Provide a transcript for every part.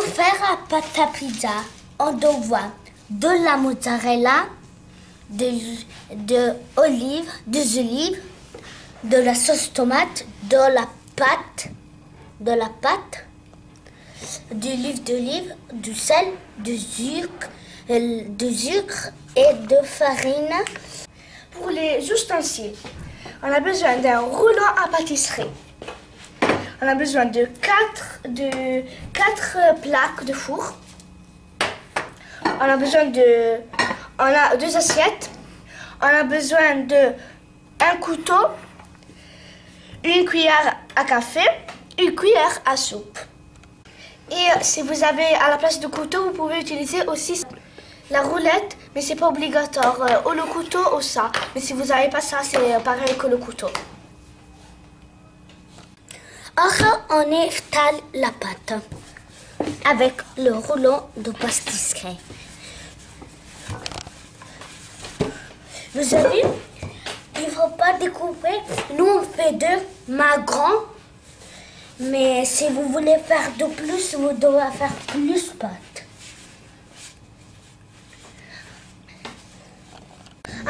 Pour faire la pâte à pizza, on doit de la mozzarella, des olives, de la sauce tomate, de la pâte, de l'huile d'olive, du sel, du sucre et de farine. Pour les ustensiles, on a besoin d'un rouleau à pâtisserie. On a besoin de 4 plaques de four. On a 2 assiettes. On a besoin de un couteau, une cuillère à café, une cuillère à soupe. Et si vous avez à la place du couteau, vous pouvez utiliser aussi la roulette, mais c'est pas obligatoire. Ou le couteau ou ça. Mais si vous n'avez pas ça, c'est pareil que le couteau. Alors, on étale la pâte avec le rouleau de pâtisserie. Vous avez, il ne faut pas découper. Nous, on fait 2 magrons. Mais si vous voulez faire de plus, vous devez faire plus pâte.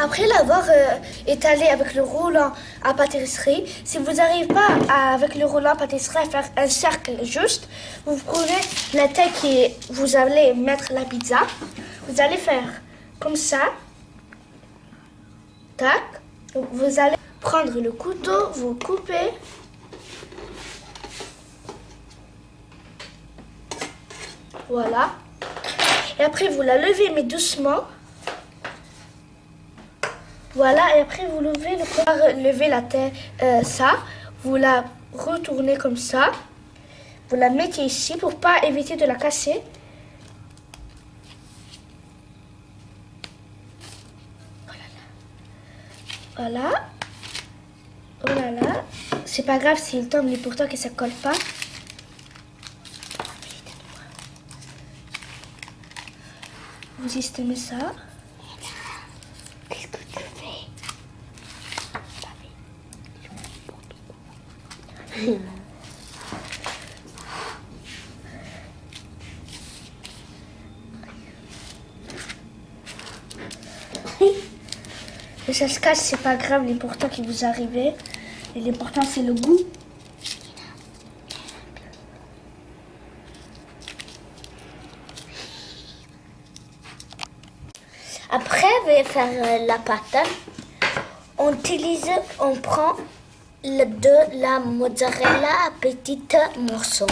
Après l'avoir étalé avec le rouleau à pâtisserie, si vous n'arrivez pas avec le rouleau à pâtisserie à faire un cercle juste, vous prenez la taille que vous allez mettre la pizza. Vous allez faire comme ça. Tac. Vous allez prendre le couteau, vous coupez. Voilà. Et après, vous la levez, mais doucement. Voilà, et après, vous levez la tête, ça. Vous la retournez comme ça. Vous la mettez ici pour pas éviter de la casser. Voilà. Oh là là. C'est pas grave s'il tombe, l'important que ça colle pas. Vous estimez ça. Qu'est-ce que tu fais? Que ça se casse, c'est pas grave, l'important que vous arrivez. Et l'important, c'est le goût. Après, on va faire la pâte. On prend de la mozzarella à petits morceaux.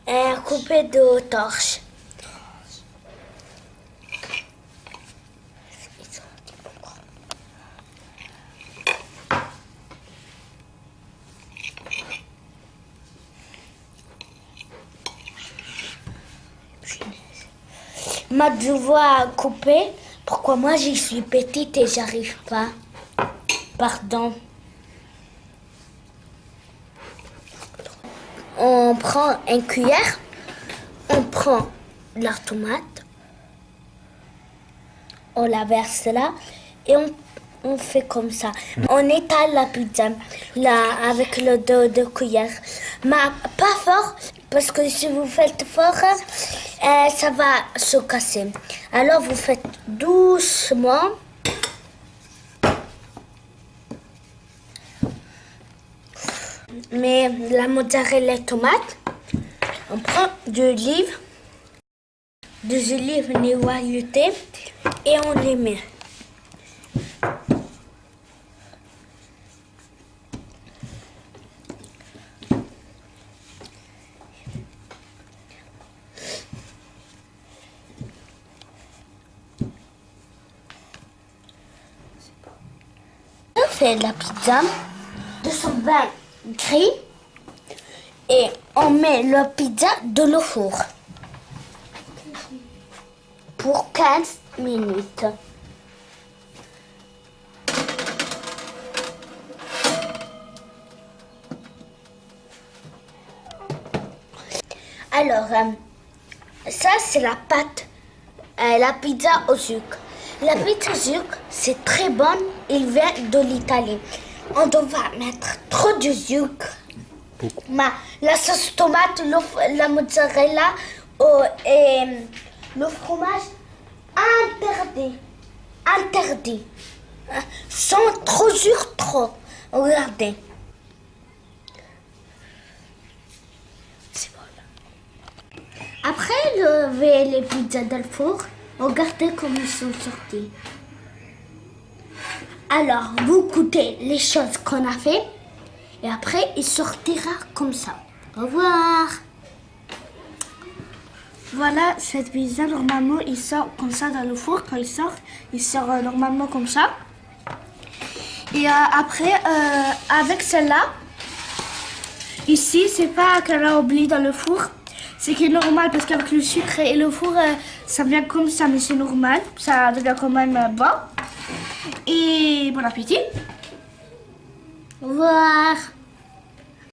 Et coupé de torches. Ma devoir couper. Pourquoi moi je suis petite et j'arrive pas? Pardon. On prend une cuillère, on prend la tomate, on la verse là et on fait comme ça. On étale la pizza là avec le dos de cuillère. Mais pas fort, parce que si vous faites fort, ça va se casser. Alors vous faites doucement. Mais la mozzarella et tomate, on prend des olives noyautées et on les met. On fait la pizza 220 gris et on met la pizza dans le four pour 15 minutes. Alors, ça c'est la pâte, la pizza au sucre. La pizza au sucre, c'est très bonne, il vient de l'Italie. On doit mettre trop de sucre beaucoup. La sauce tomate, la mozzarella et le fromage interdit. Interdit. Sans trop sur trop. Regardez. C'est bon. Après lever les pizzas dans le four, regardez comment ils sont sortis. Alors, vous goûtez les choses qu'on a fait et après, il sortira comme ça. Au revoir. Voilà, cette pizza, normalement, il sort comme ça dans le four. Quand il sort normalement comme ça. Et après, avec celle-là, ici, c'est pas qu'elle a oublié dans le four. C'est qui est normal parce qu'avec le sucre et le four, ça vient comme ça, mais c'est normal. Ça devient quand même bon. Et bon appétit. Au revoir.